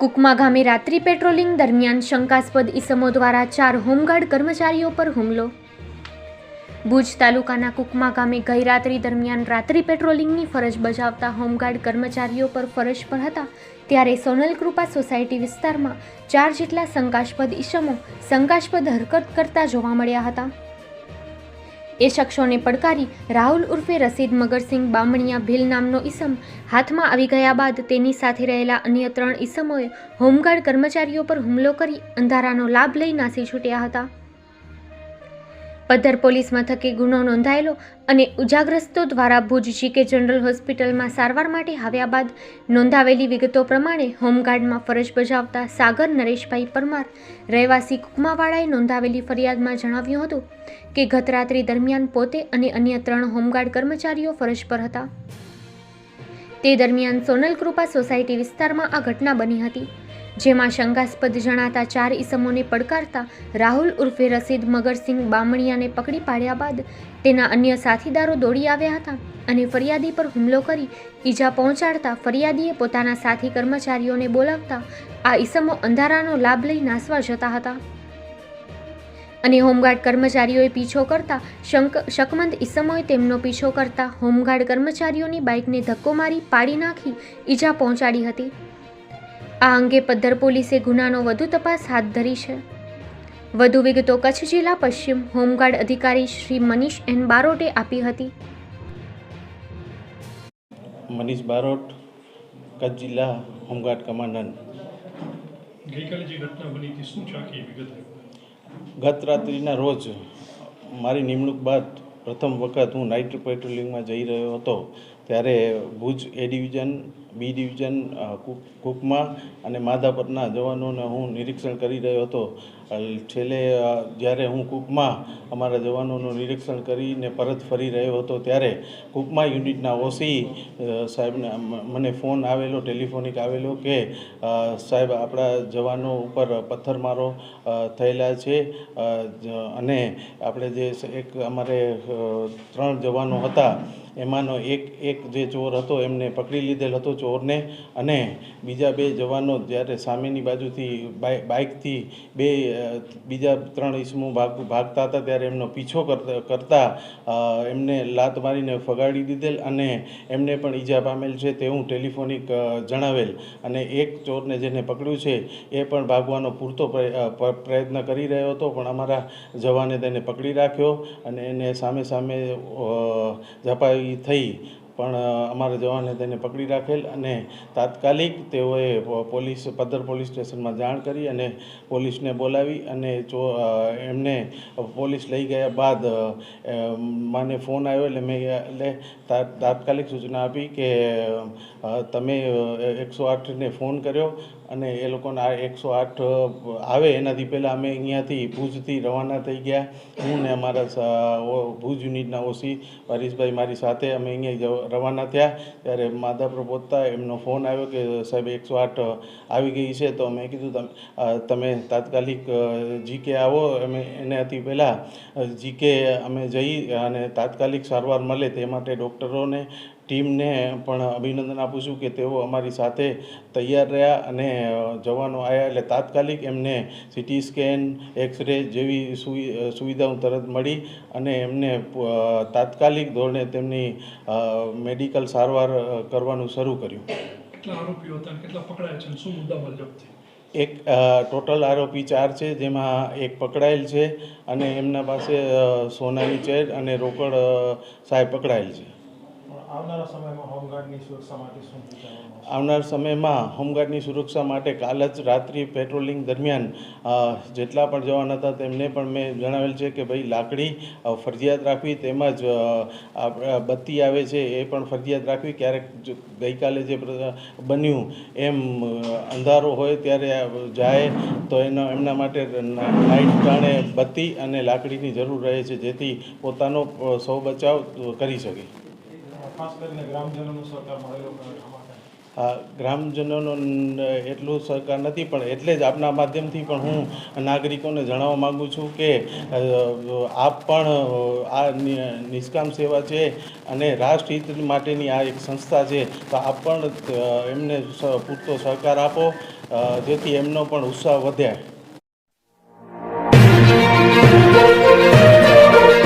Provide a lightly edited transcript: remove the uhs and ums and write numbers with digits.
કુકમા ગામે રાત્રિ પેટ્રોલિંગ દરમિયાન શંકાસ્પદ ઈસમો દ્વારા 4 હોમગાર્ડ કર્મચારીઓ પર હુમલો. ભુજ તાલુકાના કુકમા ગામે ગઈ રાત્રિ દરમિયાન રાત્રિ પેટ્રોલિંગની ફરજ બજાવતા હોમગાર્ડ કર્મચારીઓ પર ફરજ પર હતા ત્યારે સોનલ કૃપા સોસાયટી વિસ્તારમાં 4 જેટલા શંકાસ્પદ ઈસમો શંકાસ્પદ હરકત કરતા જોવા મળ્યા હતા. એ શખ્સોને પડકારી રાહુલ ઉર્ફે રસીદ મગરસિંહ બામણિયા ભીલ નામનો ઈસમ હાથમાં આવી ગયા બાદ તેની સાથે રહેલા અન્ય 3 ઈસમોએ હોમગાર્ડ કર્મચારીઓ પર હુમલો કરી અંધારાનો લાભ લઈ નાસી છૂટ્યા હતા. પદ્ધર પોલીસ મથકે ગુનો નોંધાયેલો અને ઉજાગ્રસ્તો દ્વારા ભુજ જીકે જનરલ હોસ્પિટલમાં સારવાર માટે આવ્યા બાદ નોંધાવેલી વિગતો પ્રમાણે હોમગાર્ડમાં ફરજ બજાવતા સાગર નરેશભાઈ પરમાર રહેવાસી કુકમાવાડાએ નોંધાવેલી ફરિયાદમાં જણાવ્યું હતું કે ગત રાત્રિ દરમિયાન પોતે અને અન્ય 3 હોમગાર્ડ કર્મચારીઓ ફરજ પર હતા. તે દરમિયાન સોનલ કૃપા સોસાયટી વિસ્તારમાં આ ઘટના બની હતી, જેમાં શંકાસ્પદ જણાતા 4 ઈસમોને પડકારતા રાહુલ ઉર્ફે રસીદ મગરસિંહ બામણિયાને પકડી પાડ્યા બાદ તેના અન્ય સાથીદારો દોડી આવ્યા હતા અને ફરિયાદી પર હુમલો કરી ઈજા પહોંચાડતા ફરિયાદીએ પોતાના સાથી કર્મચારીઓને બોલાવતા આ ઈસમો અંધારાનો લાભ લઈ નાસવા જતા હતા અને હોમગાર્ડ કર્મચારીઓએ પીછો કરતા શકમંદ ઈસમોએ તેમનો પીછો કરતા હોમગાર્ડ કર્મચારીઓની બાઇકને ધક્કો મારી પાડી નાખી ઈજા પહોંચાડી હતી. આ અંગે પદ્ધર પોલીસે ગુનાનો વધુ તપાસ હાથ ધરી છે. વધુ વિગતો કચ્છ જિલ્લા પશ્ચિમ હોમગાર્ડ અધિકારી શ્રી મનીષ એન બારોટે આપી હતી. મનીષ બારોટ, કચ્છ જિલ્લા હોમગાર્ડ કમાન્ડન્ટ. ગઈકાલે જે ઘટના બની હતી શું છે આખી વિગત? ગત રાત્રિના રોજ મારી નિમણૂક બાદ પ્રથમ વખત હું નાઇટ પેટ્રોલિંગમાં જઈ રહ્યો હતો ત્યારે Bhuj A division, B division, Kukma અને માધાપરના જવાનોને હું નિરીક્ષણ કરી રહ્યો હતો. છેલ્લે જ્યારે હું કુકમા અમારા જવાનોનું નિરીક્ષણ કરીને પરત ફરી રહ્યો હતો ત્યારે કુકમા યુનિટના ઓસી સાહેબને મને ફોન આવેલો, ટેલિફોનિક આવેલો કે સાહેબ આપણા જવાનો ઉપર પથ્થરમારો થયેલા છે અને આપણે જે એક અમારે 3 જવાનો હતા એમાંનો એક જે ચોર હતો એમને પકડી લીધેલ હતો ચોરને, અને બીજા 2 જવાનો જ્યારે સામેની બાજુથી બાઇકથી બીજા 3 ઈસમો ભાગતા હતા ત્યારે એમનો પીછો કરતા એમને લાત મારીને ફગાડી દીધેલ અને એમને પણ ઈજા પામેલ છે તેવું ટેલિફોનિક જણાવેલ. અને એક ચોરને જેને પકડ્યું છે એ પણ ભાગવાનો પૂરતો પ્રયત્ન કરી રહ્યો હતો, પણ અમારા જવાને તેને પકડી રાખ્યો અને એને સામે ઝપાવી થઈ, પણ અમારા જવાને તેને પકડી રાખેલ અને તાત્કાલિક તેઓએ પદ્ધર પોલીસ સ્ટેશનમાં જાણ કરી અને પોલીસને બોલાવી અને એમને પોલીસ લઈ ગયા બાદ મને ફોન આવ્યો એટલે તાત્કાલિક સૂચના આપી કે તમે 108ને ફોન કર્યો અને એ લોકોને આ 108 આવે એનાથી પહેલાં અમે અહીંયાથી ભુજથી રવાના થઈ ગયા. હું ને અમારા ભુજ યુનિટના ઓસી હરીશભાઈ મારી સાથે અમે અહીંયા રવાના થયા ત્યારે માધાપર પહોંચતા એમનો ફોન આવ્યો કે સાહેબ 108 આવી ગઈ છે. તો મેં કીધું તમે તાત્કાલિક જીકે આવો. અમે એનાથી પહેલાં જીકે અમે જઈ અને તાત્કાલિક સારવાર મળે તે માટે ડૉક્ટરોને ટીમને પણ અભિનંદન આપું છું કે તેઓ અમારી સાથે તૈયાર રહ્યા અને જવાનો આવ્યા એટલે તાત્કાલિક એમને સીટી સ્કેન, એક્સરે જેવી સુવિધાઓ તરત મળી અને એમને તાત્કાલિક ધોરણે તેમની મેડિકલ સારવાર કરવાનું શરૂ કર્યું. કેટલા આરોપીઓ હતા, કેટલા પકડાયા છે, શું મુદ્દામાલ જપ્ત થયો? એક ટોટલ આરોપી 4 છે, જેમાં એક પકડાયેલ છે અને એમના પાસે સોનાની ચેન અને રોકડ સાહેબ પકડાયેલ છે. આવનારા સમયમાં હોમગાર્ડની સુરક્ષા માટે શું વિચારવામાં આવશે? આવનાર સમયમાં હોમગાર્ડની સુરક્ષા માટે કાલ જ રાત્રિ પેટ્રોલિંગ દરમિયાન જેટલા પણ જવાન હતા તેમને પણ મેં જણાવેલ છે કે ભાઈ લાકડી ફરજિયાત રાખવી, તેમજ બત્તી આવે છે એ પણ ફરજિયાત રાખવી. ક્યારેક ગઈકાલે જે બન્યું એમ અંધારો હોય ત્યારે જાય તો એમના માટે નાઇટ ટાણે બત્તી અને લાકડીની જરૂર રહે છે, જેથી પોતાનો સૌ બચાવ કરી શકે. ખાસ કરીને ગ્રામજનોનો સહકાર મળેલો ગ્રામજનોનો એટલું સહકાર નથી, પણ એટલે જ આપના માધ્યમથી પણ હું નાગરિકોને જણાવવા માગું છું કે આપ પણ આ નિષ્કામ સેવા છે અને રાષ્ટ્રહિત માટેની આ એક સંસ્થા છે, તો આપ પણ એમને પૂરતો સહકાર આપો જેથી એમનો પણ ઉત્સાહ વધે.